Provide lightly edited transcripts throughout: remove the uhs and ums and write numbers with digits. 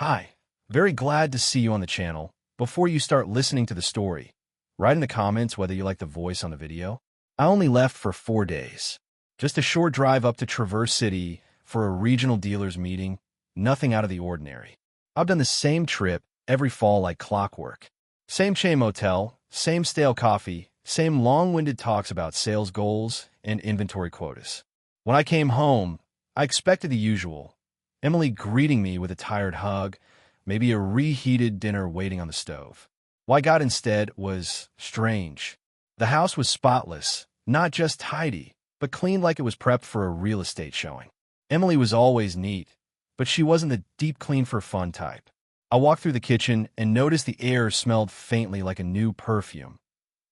Hi, very glad to see you on the channel. Before you start listening to the story, write in the comments whether you like the voice on the video. I only left for 4 days. Just a short drive up to Traverse City for a regional dealers meeting, nothing out of the ordinary. I've done the same trip every fall like clockwork. Same chain motel, same stale coffee, same long-winded talks about sales goals and inventory quotas. When I came home, I expected the usual. Emily greeting me with a tired hug, maybe a reheated dinner waiting on the stove. What I got instead was strange. The house was spotless, not just tidy, but clean like it was prepped for a real estate showing. Emily was always neat, but she wasn't the deep clean for fun type. I walked through the kitchen and noticed the air smelled faintly like a new perfume,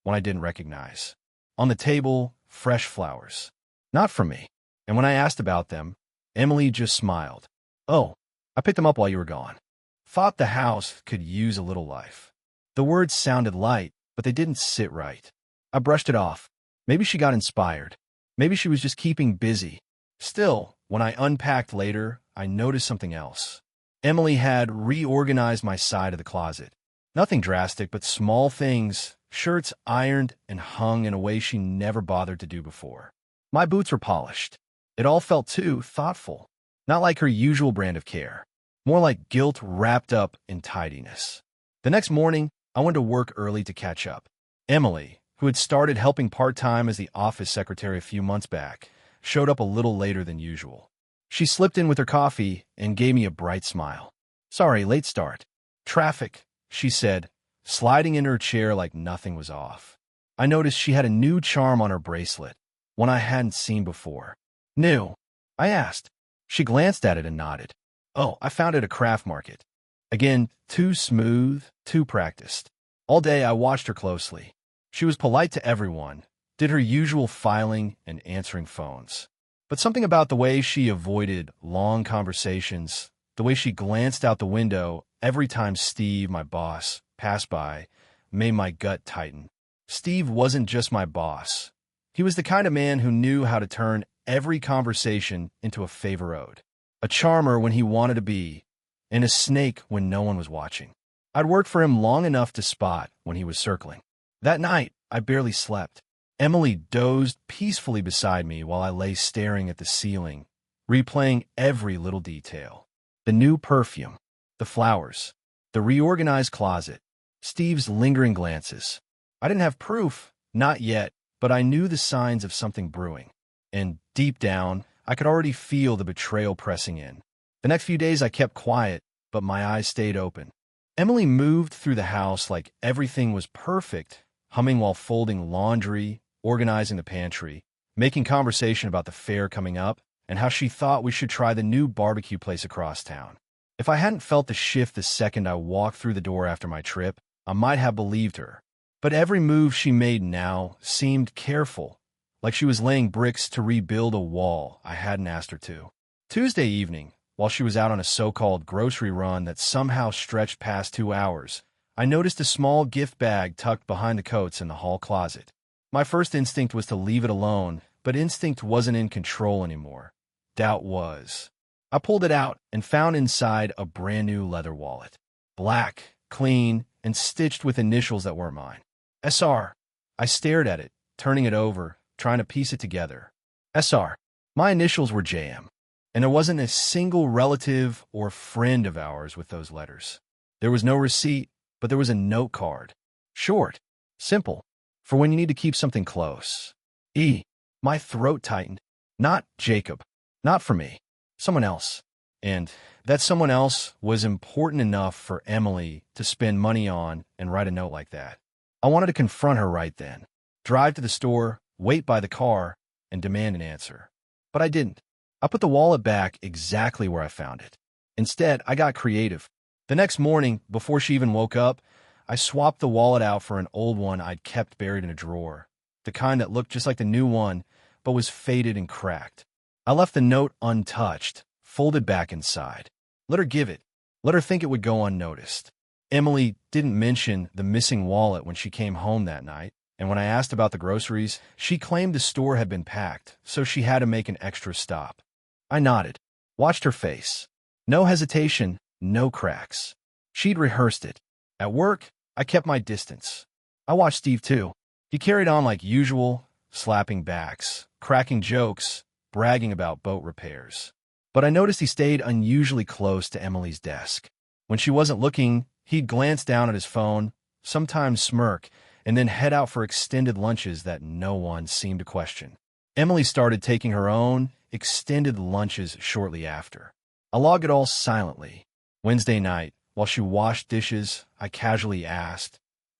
one I didn't recognize. On the table, fresh flowers. Not from me. And when I asked about them, Emily just smiled. "Oh, I picked them up while you were gone. Thought the house could use a little life." The words sounded light, but they didn't sit right. I brushed it off. Maybe she got inspired. Maybe she was just keeping busy. Still, when I unpacked later, I noticed something else. Emily had reorganized my side of the closet. Nothing drastic, but small things, shirts ironed and hung in a way she never bothered to do before. My boots were polished. It all felt too thoughtful. Not like her usual brand of care. More like guilt wrapped up in tidiness. The next morning, I went to work early to catch up. Emily, who had started helping part-time as the office secretary a few months back, showed up a little later than usual. She slipped in with her coffee and gave me a bright smile. "Sorry, late start. Traffic," she said, sliding into her chair like nothing was off. I noticed she had a new charm on her bracelet, one I hadn't seen before. "New?" I asked. She glanced at it and nodded. "Oh, I found it at a craft market." Again, too smooth, too practiced. All day I watched her closely. She was polite to everyone, did her usual filing and answering phones. But something about the way she avoided long conversations, the way she glanced out the window every time Steve, my boss, passed by, made my gut tighten. Steve wasn't just my boss. He was the kind of man who knew how to turn every conversation into a favor owed. A charmer when he wanted to be, and a snake when no one was watching. I'd worked for him long enough to spot when he was circling. That night, I barely slept. Emily dozed peacefully beside me while I lay staring at the ceiling, replaying every little detail. The new perfume, the flowers, the reorganized closet, Steve's lingering glances. I didn't have proof, not yet, but I knew the signs of something brewing. And deep down, I could already feel the betrayal pressing in. The next few days I kept quiet, but my eyes stayed open. Emily moved through the house like everything was perfect, humming while folding laundry, organizing the pantry, making conversation about the fair coming up, and how she thought we should try the new barbecue place across town. If I hadn't felt the shift the second I walked through the door after my trip, I might have believed her. But every move she made now seemed careful, like she was laying bricks to rebuild a wall I hadn't asked her to. Tuesday evening, while she was out on a so-called grocery run that somehow stretched past 2 hours, I noticed a small gift bag tucked behind the coats in the hall closet. My first instinct was to leave it alone, but instinct wasn't in control anymore. Doubt was. I pulled it out and found inside a brand new leather wallet. Black, clean, and stitched with initials that weren't mine. SR. I stared at it, turning it over, trying to piece it together. SR. My initials were JM, and there wasn't a single relative or friend of ours with those letters. There was no receipt, but there was a note card. Short, simple, for when you need to keep something close. E. My throat tightened. Not Jacob. Not for me. Someone else. And that someone else was important enough for Emily to spend money on and write a note like that. I wanted to confront her right then. Drive to the store, wait by the car, and demand an answer. But I didn't. I put the wallet back exactly where I found it. Instead, I got creative. The next morning, before she even woke up, I swapped the wallet out for an old one I'd kept buried in a drawer. The kind that looked just like the new one, but was faded and cracked. I left the note untouched, folded back inside. Let her give it. Let her think it would go unnoticed. Emily didn't mention the missing wallet when she came home that night, and when I asked about the groceries, she claimed the store had been packed, so she had to make an extra stop. I nodded, watched her face. No hesitation, no cracks. She'd rehearsed it. At work, I kept my distance. I watched Steve too. He carried on like usual, slapping backs, cracking jokes, bragging about boat repairs. But I noticed he stayed unusually close to Emily's desk. When she wasn't looking, he'd glance down at his phone, sometimes smirk, and then head out for extended lunches that no one seemed to question. Emily started taking her own extended lunches shortly after. I logged it all silently. Wednesday night, while she washed dishes, I casually asked,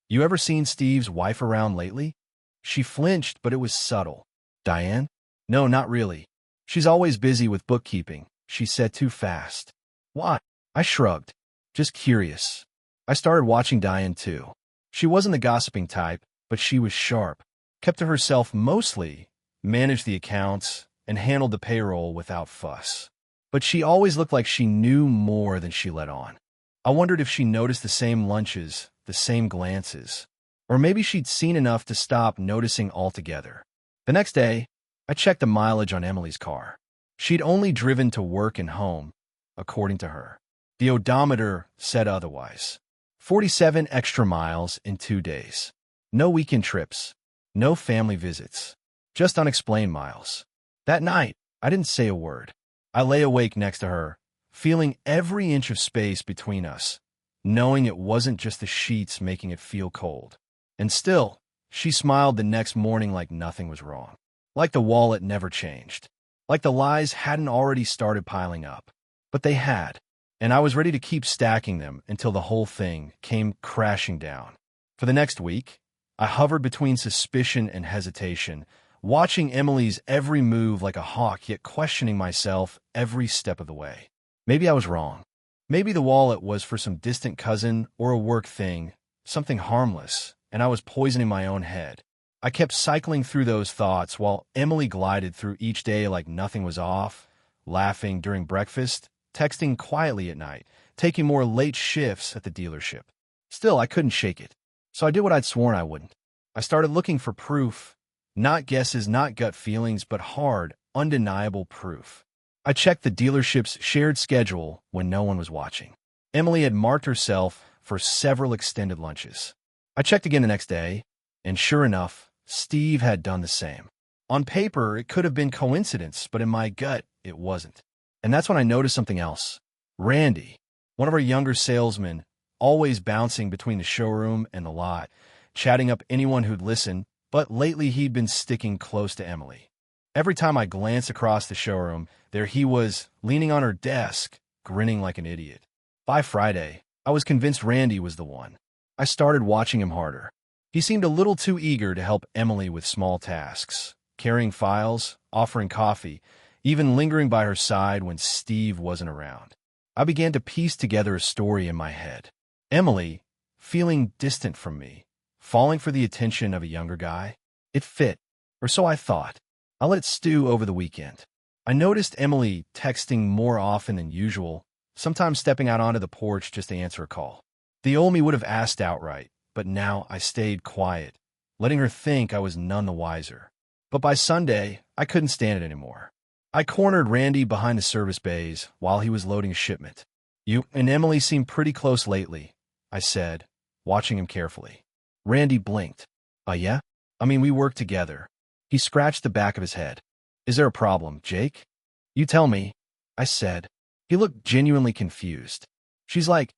"You ever seen Steve's wife around lately?" She flinched, but it was subtle. "Diane?" "No, not really. She's always busy with bookkeeping," she said too fast. "Why?" I shrugged. "Just curious." I started watching Diane too. She wasn't the gossiping type, but she was sharp, kept to herself mostly, managed the accounts, and handled the payroll without fuss. But she always looked like she knew more than she let on. I wondered if she noticed the same lunches, the same glances, or maybe she'd seen enough to stop noticing altogether. The next day, I checked the mileage on Emily's car. She'd only driven to work and home, according to her. The odometer said otherwise. 47 extra miles in 2 days. No weekend trips. No family visits. Just unexplained miles. That night, I didn't say a word. I lay awake next to her, feeling every inch of space between us, knowing it wasn't just the sheets making it feel cold. And still, she smiled the next morning like nothing was wrong. Like the wallet never changed. Like the lies hadn't already started piling up. But they had. And I was ready to keep stacking them until the whole thing came crashing down. For the next week, I hovered between suspicion and hesitation, watching Emily's every move like a hawk, yet questioning myself every step of the way. Maybe I was wrong. Maybe the wallet was for some distant cousin or a work thing, something harmless, and I was poisoning my own head. I kept cycling through those thoughts while Emily glided through each day like nothing was off, laughing during breakfast, texting quietly at night, taking more late shifts at the dealership. Still, I couldn't shake it. So I did what I'd sworn I wouldn't. I started looking for proof. Not guesses, not gut feelings, but hard, undeniable proof. I checked the dealership's shared schedule when no one was watching. Emily had marked herself for several extended lunches. I checked again the next day, and sure enough, Steve had done the same. On paper, it could have been coincidence, but in my gut, it wasn't. And that's when I noticed something else. Randy, one of our younger salesmen, always bouncing between the showroom and the lot, chatting up anyone who'd listen, but lately he'd been sticking close to Emily. Every time I glanced across the showroom, there he was, leaning on her desk, grinning like an idiot. By Friday, I was convinced Randy was the one. I started watching him harder. He seemed a little too eager to help Emily with small tasks, carrying files, offering coffee, even lingering by her side when Steve wasn't around. I began to piece together a story in my head. Emily, feeling distant from me, falling for the attention of a younger guy. It fit, or so I thought. I let it stew over the weekend. I noticed Emily texting more often than usual, sometimes stepping out onto the porch just to answer a call. The old me would have asked outright, but now I stayed quiet, letting her think I was none the wiser. But by Sunday, I couldn't stand it anymore. I cornered Randy behind the service bays while he was loading a shipment. "You and Emily seem pretty close lately," I said, watching him carefully. Randy blinked. Yeah? I mean, we work together." He scratched the back of his head. "Is there a problem, Jake?" "You tell me," I said. He looked genuinely confused. She's like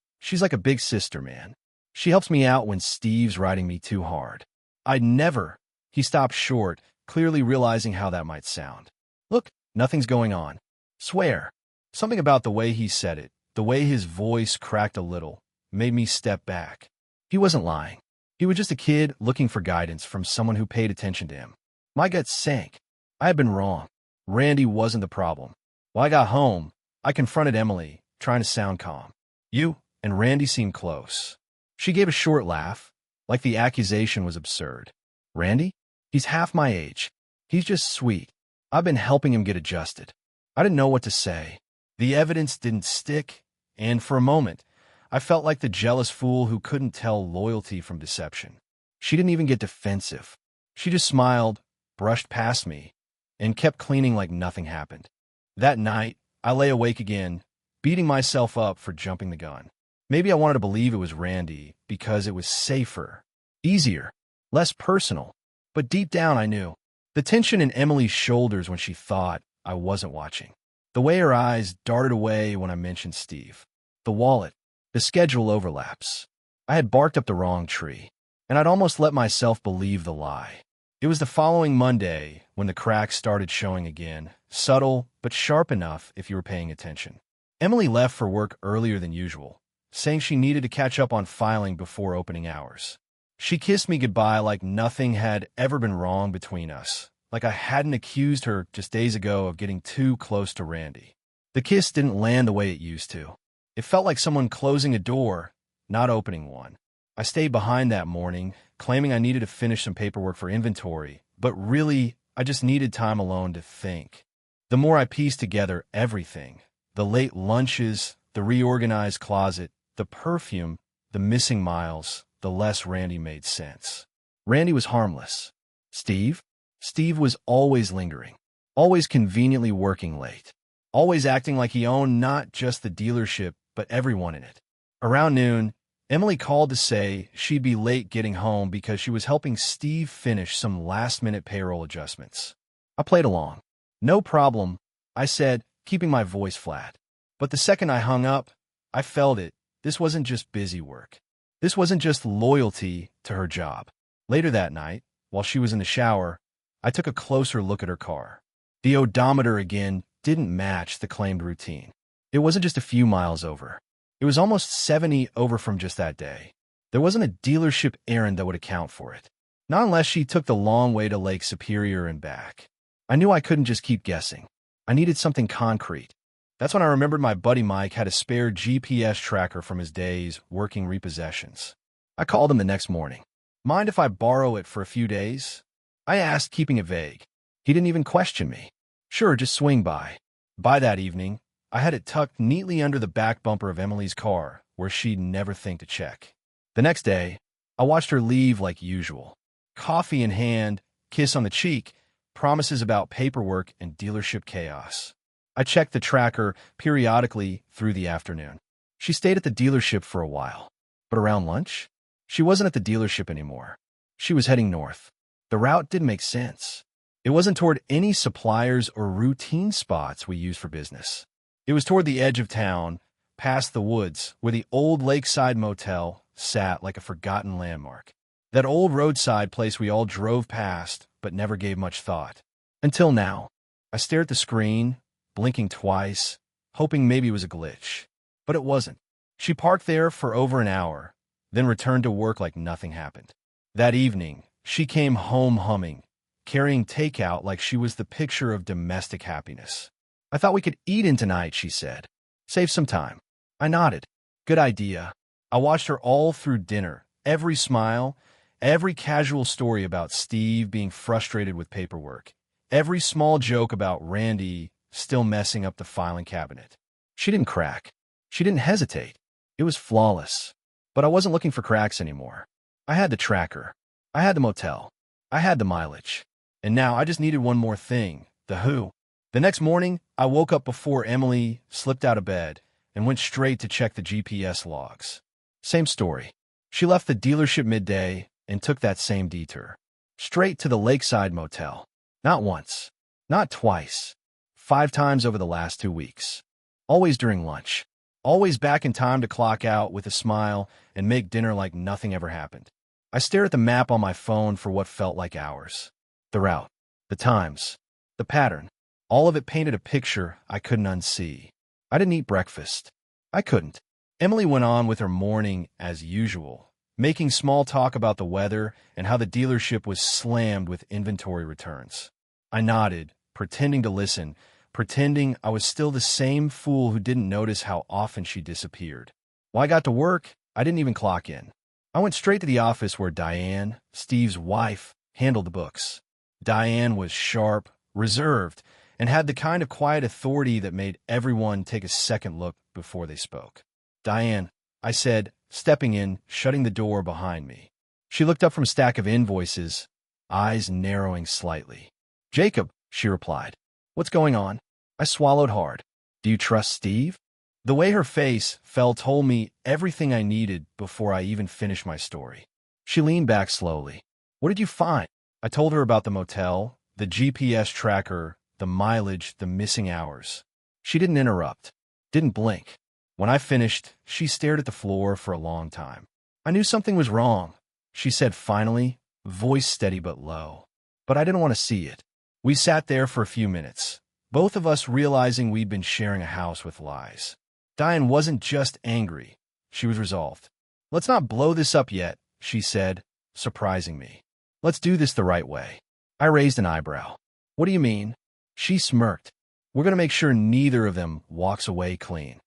a big sister, man. She helps me out when Steve's riding me too hard." "I'd never." He stopped short, clearly realizing how that might sound. "Look, nothing's going on. Swear." Something about the way he said it, the way his voice cracked a little, made me step back. He wasn't lying. He was just a kid looking for guidance from someone who paid attention to him. My gut sank. I had been wrong. Randy wasn't the problem. When I got home, I confronted Emily, trying to sound calm. "You and Randy seem close." She gave a short laugh, like the accusation was absurd. "Randy? He's half my age. He's just sweet. I've been helping him get adjusted." I didn't know what to say. The evidence didn't stick, and for a moment, I felt like the jealous fool who couldn't tell loyalty from deception. She didn't even get defensive. She just smiled, brushed past me, and kept cleaning like nothing happened. That night, I lay awake again, beating myself up for jumping the gun. Maybe I wanted to believe it was Randy because it was safer, easier, less personal. But deep down I knew. The tension in Emily's shoulders when she thought I wasn't watching. The way her eyes darted away when I mentioned Steve. The wallet. The schedule overlaps. I had barked up the wrong tree, and I'd almost let myself believe the lie. It was the following Monday when the cracks started showing again, subtle but sharp enough if you were paying attention. Emily left for work earlier than usual, saying she needed to catch up on filing before opening hours. She kissed me goodbye like nothing had ever been wrong between us, like I hadn't accused her just days ago of getting too close to Randy. The kiss didn't land the way it used to. It felt like someone closing a door, not opening one. I stayed behind that morning, claiming I needed to finish some paperwork for inventory, but really, I just needed time alone to think. The more I pieced together everything, the late lunches, the reorganized closet, the perfume, the missing miles, the less Randy made sense. Randy was harmless. Steve? Steve was always lingering, always conveniently working late, always acting like he owned not just the dealership, but everyone in it. Around noon, Emily called to say she'd be late getting home because she was helping Steve finish some last-minute payroll adjustments. I played along. No problem, I said, keeping my voice flat. But the second I hung up, I felt it. This wasn't just busy work. This wasn't just loyalty to her job. Later that night, while she was in the shower, I took a closer look at her car. The odometer again didn't match the claimed routine. It wasn't just a few miles over. It was almost 70 over from just that day. There wasn't a dealership errand that would account for it. Not unless she took the long way to Lake Superior and back. I knew I couldn't just keep guessing. I needed something concrete. That's when I remembered my buddy Mike had a spare GPS tracker from his days working repossessions. I called him the next morning. Mind if I borrow it for a few days? I asked, keeping it vague. He didn't even question me. Sure, just swing by. By that evening, I had it tucked neatly under the back bumper of Emily's car, where she'd never think to check. The next day, I watched her leave like usual. Coffee in hand, kiss on the cheek, promises about paperwork and dealership chaos. I checked the tracker periodically through the afternoon. She stayed at the dealership for a while. But around lunch, she wasn't at the dealership anymore. She was heading north. The route didn't make sense. It wasn't toward any suppliers or routine spots we use for business. It was toward the edge of town, past the woods, where the old Lakeside Motel sat like a forgotten landmark. That old roadside place we all drove past but never gave much thought. Until now. I stared at the screen, blinking twice, hoping maybe it was a glitch. But it wasn't. She parked there for over an hour, then returned to work like nothing happened. That evening, she came home humming, carrying takeout like she was the picture of domestic happiness. I thought we could eat in tonight, she said. Save some time. I nodded. Good idea. I watched her all through dinner, every smile, every casual story about Steve being frustrated with paperwork, every small joke about Randy still messing up the filing cabinet. She didn't crack. She didn't hesitate. It was flawless. But I wasn't looking for cracks anymore. I had the tracker. I had the motel. I had the mileage. And now I just needed one more thing, the who. The next morning, I woke up before Emily slipped out of bed and went straight to check the GPS logs. Same story. She left the dealership midday and took that same detour. Straight to the Lakeside Motel. Not once. Not twice. 5 times over the last 2 weeks. Always during lunch. Always back in time to clock out with a smile and make dinner like nothing ever happened. I stared at the map on my phone for what felt like hours. The route. The times. The pattern. All of it painted a picture I couldn't unsee. I didn't eat breakfast. I couldn't. Emily went on with her morning as usual, making small talk about the weather and how the dealership was slammed with inventory returns. I nodded, pretending to listen, pretending I was still the same fool who didn't notice how often she disappeared. When I got to work, I didn't even clock in. I went straight to the office where Diane, Steve's wife, handled the books. Diane was sharp, reserved, and had the kind of quiet authority that made everyone take a second look before they spoke. Diane, I said, stepping in, shutting the door behind me. She looked up from a stack of invoices, eyes narrowing slightly. Jacob, she replied. What's going on? I swallowed hard. Do you trust Steve? The way her face fell told me everything I needed before I even finished my story. She leaned back slowly. What did you find? I told her about the motel, the GPS tracker, the mileage, the missing hours. She didn't interrupt, didn't blink. When I finished, she stared at the floor for a long time. I knew something was wrong, she said finally, voice steady but low. But I didn't want to see it. We sat there for a few minutes, both of us realizing we'd been sharing a house with lies. Diane wasn't just angry. She was resolved. Let's not blow this up yet, she said, surprising me. Let's do this the right way. I raised an eyebrow. What do you mean? She smirked. We're going to make sure neither of them walks away clean.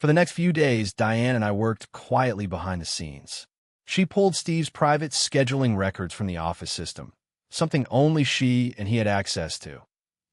For the next few days, Diane and I worked quietly behind the scenes. She pulled Steve's private scheduling records from the office system, something only she and he had access to.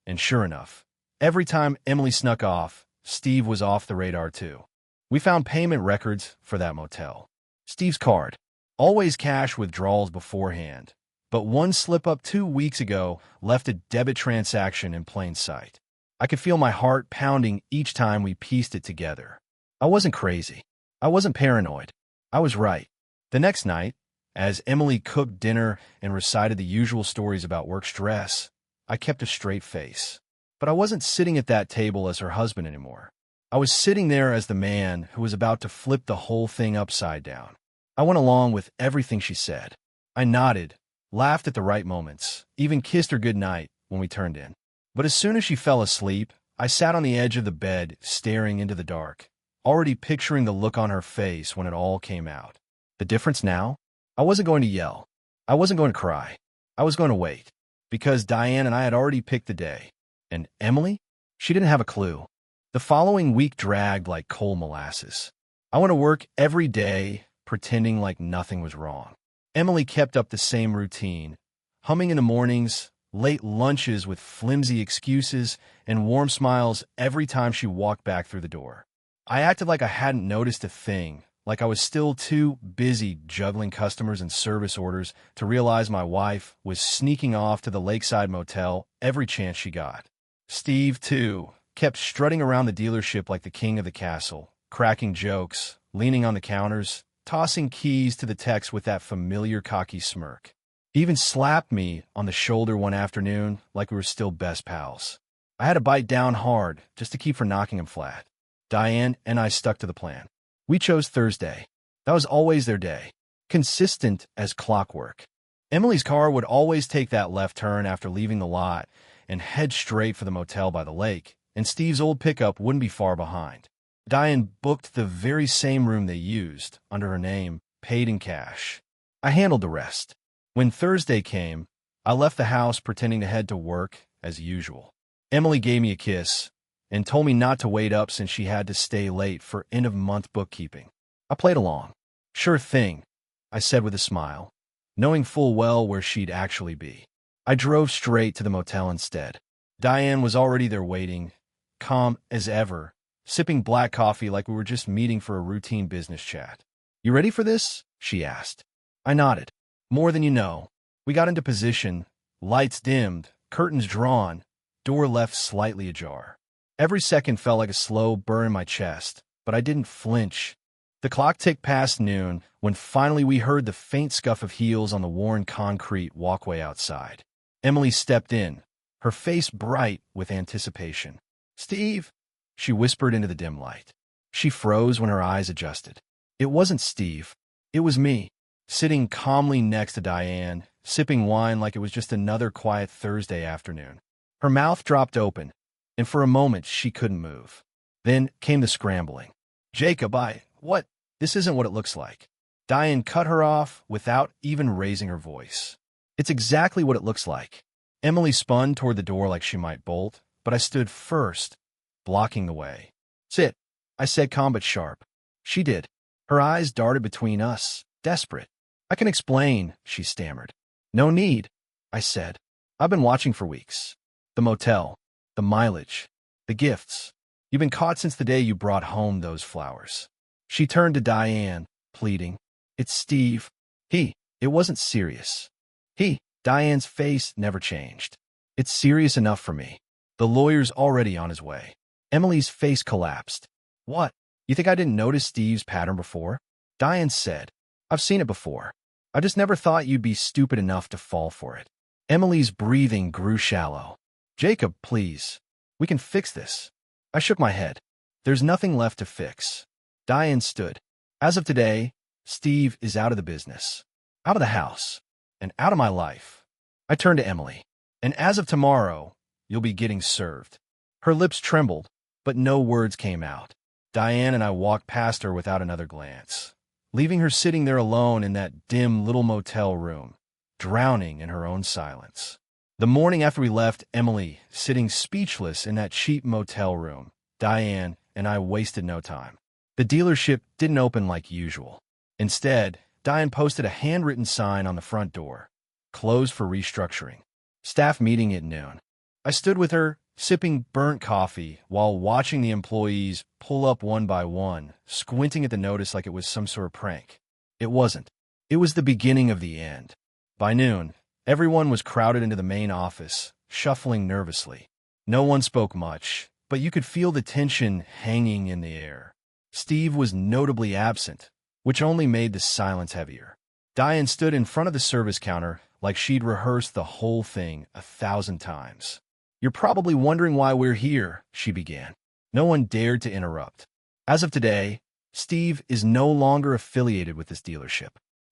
And sure enough, every time Emily snuck off, Steve was off the radar too. We found payment records for that motel. Steve's card, always cash withdrawals beforehand, but one slip-up 2 weeks ago left a debit transaction in plain sight. I could feel my heart pounding each time we pieced it together. I wasn't crazy. I wasn't paranoid. I was right. The next night, as Emily cooked dinner and recited the usual stories about work stress, I kept a straight face. But I wasn't sitting at that table as her husband anymore. I was sitting there as the man who was about to flip the whole thing upside down. I went along with everything she said. I nodded, laughed at the right moments, even kissed her goodnight when we turned in. But as soon as she fell asleep, I sat on the edge of the bed, staring into the dark, already picturing the look on her face when it all came out. The difference now? I wasn't going to yell. I wasn't going to cry. I was going to wait. Because Diane and I had already picked the day. And Emily? She didn't have a clue. The following week dragged like cold molasses. I went to work every day, pretending like nothing was wrong. Emily kept up the same routine, humming in the mornings, late lunches with flimsy excuses, and warm smiles every time she walked back through the door. I acted like I hadn't noticed a thing, like I was still too busy juggling customers and service orders to realize my wife was sneaking off to the lakeside motel every chance she got. Steve, too, kept strutting around the dealership like the king of the castle, cracking jokes, leaning on the counters, tossing keys to the techs with that familiar cocky smirk. He even slapped me on the shoulder one afternoon like we were still best pals. I had to bite down hard just to keep from knocking him flat. Diane and I stuck to the plan. We chose Thursday. That was always their day, consistent as clockwork. Emily's car would always take that left turn after leaving the lot and head straight for the motel by the lake, and Steve's old pickup wouldn't be far behind. Diane booked the very same room they used, under her name, paid in cash. I handled the rest. When Thursday came, I left the house pretending to head to work as usual. Emily gave me a kiss and told me not to wait up since she had to stay late for end-of-month bookkeeping. I played along. Sure thing, I said with a smile, knowing full well where she'd actually be. I drove straight to the motel instead. Diane was already there waiting, calm as ever, sipping black coffee like we were just meeting for a routine business chat. You ready for this? She asked. I nodded. More than you know. We got into position, lights dimmed, curtains drawn, door left slightly ajar. Every second felt like a slow burn in my chest, but I didn't flinch. The clock ticked past noon when finally we heard the faint scuff of heels on the worn concrete walkway outside. Emily stepped in, her face bright with anticipation. Steve, she whispered into the dim light. She froze when her eyes adjusted. It wasn't Steve. It was me, sitting calmly next to Diane, sipping wine like it was just another quiet Thursday afternoon. Her mouth dropped open, and for a moment she couldn't move. Then came the scrambling. Jacob, what? This isn't what it looks like. Diane cut her off without even raising her voice. It's exactly what it looks like. Emily spun toward the door like she might bolt, but I stood first, blocking the way. Sit, I said calm but sharp. She did. Her eyes darted between us, desperate. I can explain, she stammered. No need, I said. I've been watching for weeks. The motel, the mileage, the gifts. You've been caught since the day you brought home those flowers. She turned to Diane, pleading. It's Steve. It wasn't serious. Diane's face never changed. It's serious enough for me. The lawyer's already on his way. Emily's face collapsed. What? You think I didn't notice Steve's pattern before? Diane said. I've seen it before. I just never thought you'd be stupid enough to fall for it. Emily's breathing grew shallow. Jacob, please. We can fix this. I shook my head. There's nothing left to fix. Diane stood. As of today, Steve is out of the business, out of the house, and out of my life. I turned to Emily. And as of tomorrow, you'll be getting served. Her lips trembled, but no words came out. Diane and I walked past her without another glance, leaving her sitting there alone in that dim little motel room, drowning in her own silence. The morning after we left Emily, sitting speechless in that cheap motel room, Diane and I wasted no time. The dealership didn't open like usual. Instead, Diane posted a handwritten sign on the front door, closed for restructuring. Staff meeting at noon. I stood with her, sipping burnt coffee while watching the employees pull up one by one, squinting at the notice like it was some sort of prank. It wasn't. It was the beginning of the end. By noon, everyone was crowded into the main office, shuffling nervously. No one spoke much, but you could feel the tension hanging in the air. Steve was notably absent, which only made the silence heavier. Diane stood in front of the service counter like she'd rehearsed the whole thing 1,000 times. You're probably wondering why we're here, she began. No one dared to interrupt. As of today, Steve is no longer affiliated with this dealership.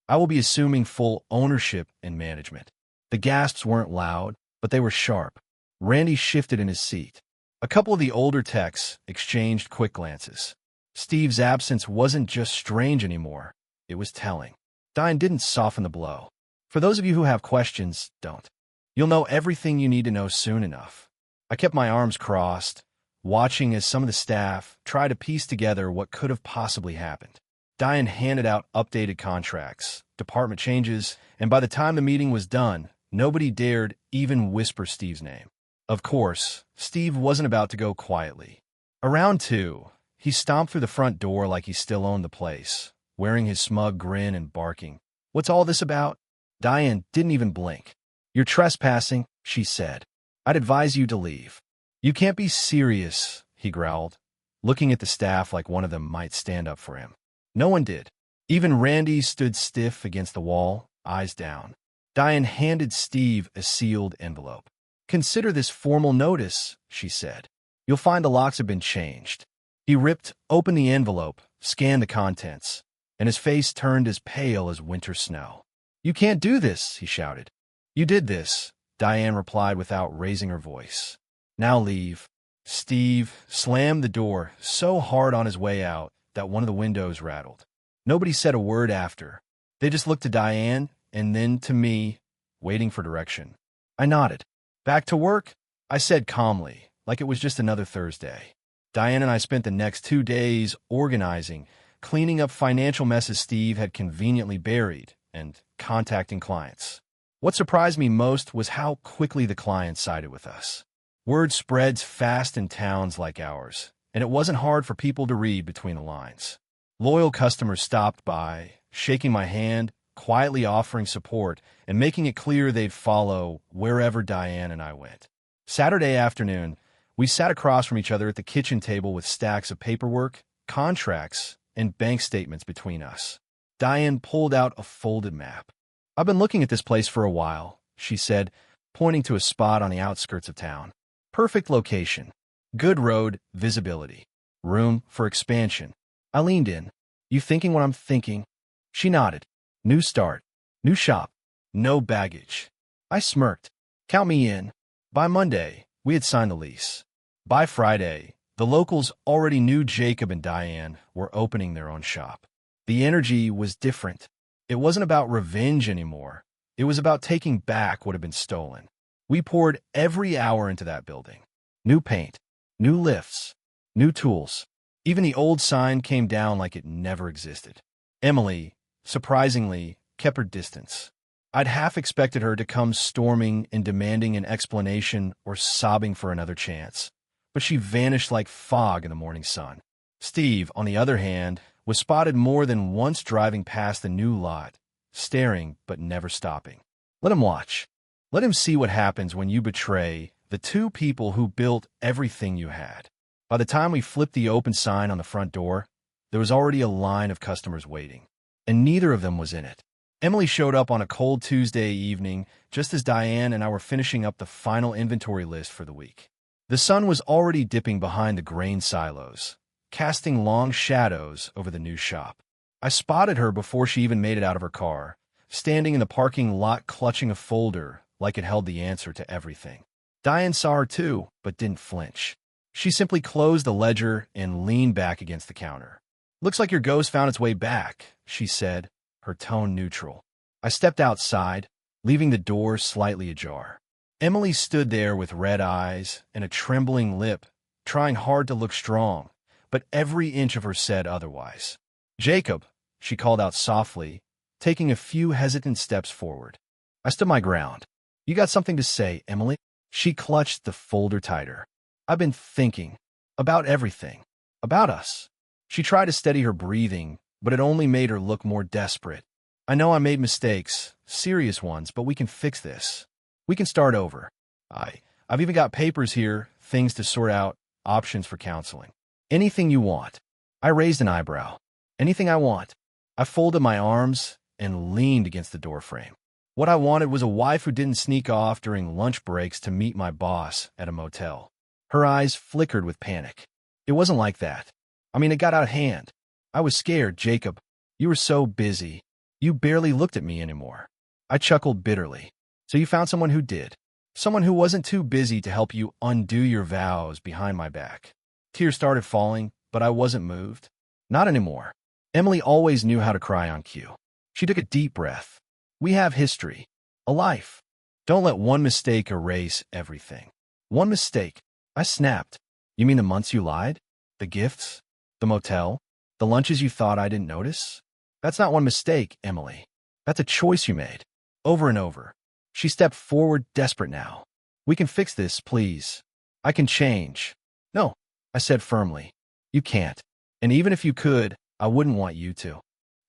I will be assuming full ownership and management. The gasps weren't loud, but they were sharp. Randy shifted in his seat. A couple of the older techs exchanged quick glances. Steve's absence wasn't just strange anymore. It was telling. Diane didn't soften the blow. For those of you who have questions, don't. You'll know everything you need to know soon enough. I kept my arms crossed, watching as some of the staff tried to piece together what could have possibly happened. Diane handed out updated contracts, department changes, and by the time the meeting was done, nobody dared even whisper Steve's name. Of course, Steve wasn't about to go quietly. Around 2, he stomped through the front door like he still owned the place, wearing his smug grin and barking. What's all this about? Diane didn't even blink. You're trespassing, she said. I'd advise you to leave. You can't be serious, he growled, looking at the staff like one of them might stand up for him. No one did. Even Randy stood stiff against the wall, eyes down. Diane handed Steve a sealed envelope. Consider this formal notice, she said. You'll find the locks have been changed. He ripped open the envelope, scanned the contents, and his face turned as pale as winter snow. You can't do this, he shouted. You did this, Diane replied without raising her voice. Now leave. Steve slammed the door so hard on his way out that one of the windows rattled. Nobody said a word after. They just looked to Diane and then to me, waiting for direction. I nodded. Back to work? I said calmly, like it was just another Thursday. Diane and I spent the next 2 days organizing, cleaning up financial messes Steve had conveniently buried, and contacting clients. What surprised me most was how quickly the clients sided with us. Word spreads fast in towns like ours, and it wasn't hard for people to read between the lines. Loyal customers stopped by, shaking my hand, quietly offering support, and making it clear they'd follow wherever Diane and I went. Saturday afternoon, we sat across from each other at the kitchen table with stacks of paperwork, contracts, and bank statements between us. Diane pulled out a folded map. I've been looking at this place for a while, she said, pointing to a spot on the outskirts of town. Perfect location. Good road, visibility. Room for expansion. I leaned in. You thinking what I'm thinking? She nodded. New start. New shop. No baggage. I smirked. Count me in. By Monday, we had signed the lease. By Friday, the locals already knew Jacob and Diane were opening their own shop. The energy was different. It wasn't about revenge anymore. It was about taking back what had been stolen. We poured every hour into that building. New paint, new lifts, new tools. Even the old sign came down like it never existed. Emily, surprisingly, kept her distance. I'd half expected her to come storming and demanding an explanation or sobbing for another chance, but she vanished like fog in the morning sun. Steve, on the other hand, was spotted more than once driving past the new lot, staring but never stopping. Let him watch. Let him see what happens when you betray the 2 people who built everything you had. By the time we flipped the open sign on the front door, there was already a line of customers waiting, and neither of them was in it. Emily showed up on a cold Tuesday evening, just as Diane and I were finishing up the final inventory list for the week. The sun was already dipping behind the grain silos, casting long shadows over the new shop. I spotted her before she even made it out of her car, standing in the parking lot clutching a folder like it held the answer to everything. Diane saw her too, but didn't flinch. She simply closed the ledger and leaned back against the counter. "Looks like your ghost found its way back," she said, her tone neutral. I stepped outside, leaving the door slightly ajar. Emily stood there with red eyes and a trembling lip, trying hard to look strong, but every inch of her said otherwise. "Jacob," she called out softly, taking a few hesitant steps forward. I stood my ground. "You got something to say, Emily?" She clutched the folder tighter. "I've been thinking about everything, about us." She tried to steady her breathing, but it only made her look more desperate. "I know I made mistakes, serious ones, but we can fix this. We can start over. I've even got papers here, things to sort out, options for counseling. Anything you want." I raised an eyebrow. "Anything I want." I folded my arms and leaned against the doorframe. What I wanted was a wife who didn't sneak off during lunch breaks to meet my boss at a motel. Her eyes flickered with panic. It wasn't like that. It got out of hand. I was scared, Jacob. You were so busy. You barely looked at me anymore. I chuckled bitterly. "So you found someone who did. Someone who wasn't too busy to help you undo your vows behind my back." Tears started falling, but I wasn't moved. Not anymore. Emily always knew how to cry on cue. She took a deep breath. "We have history. A life. Don't let one mistake erase everything." "One mistake?" I snapped. "You mean the months you lied? The gifts? The motel? The lunches you thought I didn't notice? That's not one mistake, Emily. That's a choice you made. Over and over." She stepped forward, desperate now. "We can fix this, please. I can change." "No," I said firmly. "You can't. And even if you could, I wouldn't want you to."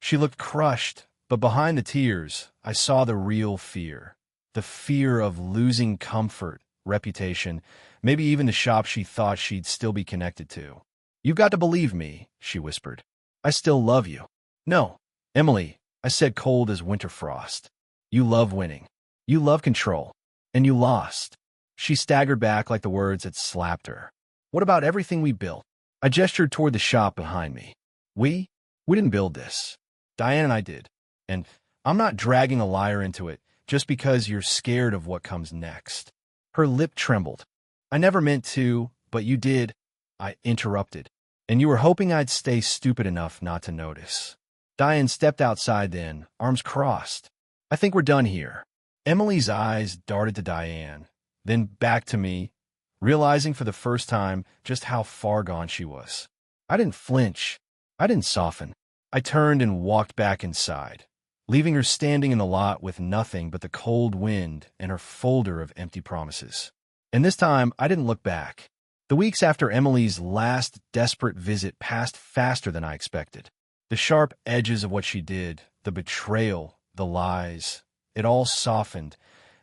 She looked crushed, but behind the tears, I saw the real fear. The fear of losing comfort, reputation, maybe even the shop she thought she'd still be connected to. "You've got to believe me," she whispered. "I still love you." "No, Emily," I said, cold as winter frost. "You love winning. You love control. And you lost." She staggered back like the words had slapped her. "What about everything we built?" I gestured toward the shop behind me. We didn't build this. Diane and I did. And I'm not dragging a liar into it just because you're scared of what comes next." Her lip trembled. "I never meant to, but you did," I interrupted. "And you were hoping I'd stay stupid enough not to notice." Diane stepped outside then, arms crossed. "I think we're done here." Emily's eyes darted to Diane, then back to me, realizing for the first time just how far gone she was. I didn't flinch. I didn't soften. I turned and walked back inside, leaving her standing in the lot with nothing but the cold wind and her folder of empty promises. And this time, I didn't look back. The weeks after Emily's last desperate visit passed faster than I expected. The sharp edges of what she did, the betrayal, the lies, it all softened,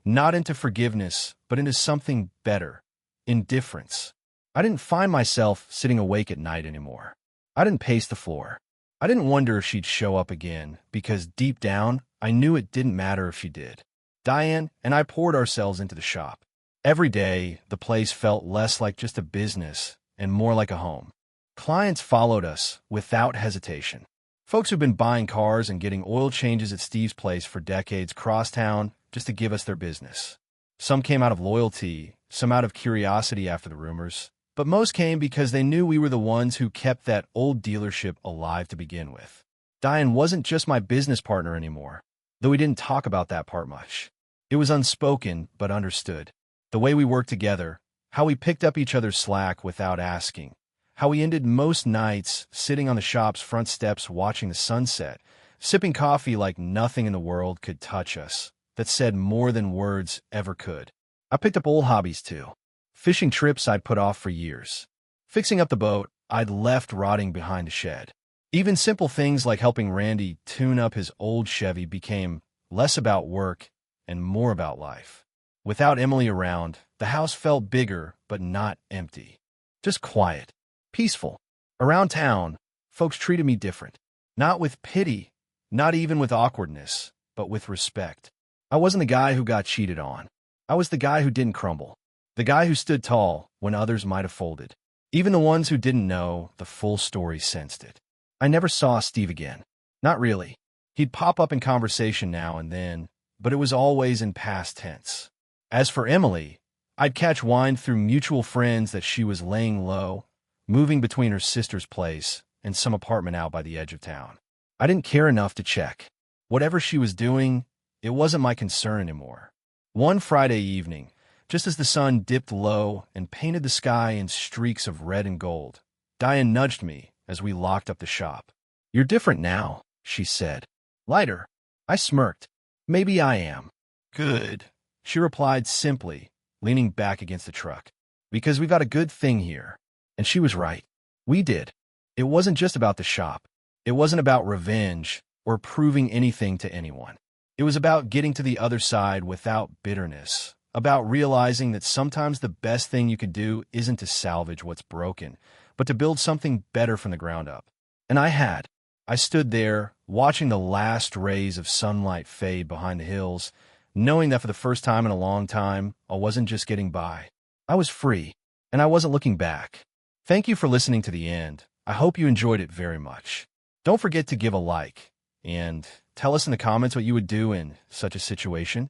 not into forgiveness, but into something better, indifference. I didn't find myself sitting awake at night anymore. I didn't pace the floor. I didn't wonder if she'd show up again, because deep down, I knew it didn't matter if she did. Diane and I poured ourselves into the shop. Every day, the place felt less like just a business and more like a home. Clients followed us without hesitation. Folks who've been buying cars and getting oil changes at Steve's place for decades crossed town just to give us their business. Some came out of loyalty, some out of curiosity after the rumors, but most came because they knew we were the ones who kept that old dealership alive to begin with. Diane wasn't just my business partner anymore, though we didn't talk about that part much. It was unspoken, but understood. The way we worked together, how we picked up each other's slack without asking, how we ended most nights sitting on the shop's front steps watching the sunset, sipping coffee like nothing in the world could touch us, that said more than words ever could. I picked up old hobbies too. Fishing trips I'd put off for years. Fixing up the boat I'd left rotting behind the shed. Even simple things like helping Randy tune up his old Chevy became less about work and more about life. Without Emily around, the house felt bigger but not empty. Just quiet. peaceful. Around town, folks treated me different. Not with pity, not even with awkwardness, but with respect. I wasn't the guy who got cheated on. I was the guy who didn't crumble. The guy who stood tall when others might have folded. Even the ones who didn't know the full story sensed it. I never saw Steve again. Not really. He'd pop up in conversation now and then, but it was always in past tense. As for Emily, I'd catch wind through mutual friends that she was laying low, moving between her sister's place and some apartment out by the edge of town. I didn't care enough to check. Whatever she was doing, it wasn't my concern anymore. One Friday evening, just as the sun dipped low and painted the sky in streaks of red and gold, Diane nudged me as we locked up the shop. "You're different now," she said. "Lighter." I smirked. "Maybe I am." "Good," she replied simply, leaning back against the truck. "Because we've got a good thing here." And she was right. We did. It wasn't just about the shop. It wasn't about revenge or proving anything to anyone. It was about getting to the other side without bitterness, about realizing that sometimes the best thing you could do isn't to salvage what's broken, but to build something better from the ground up. And I had. I stood there, watching the last rays of sunlight fade behind the hills, knowing that for the first time in a long time, I wasn't just getting by. I was free, and I wasn't looking back. Thank you for listening to the end. I hope you enjoyed it very much. Don't forget to give a like, and tell us in the comments what you would do in such a situation.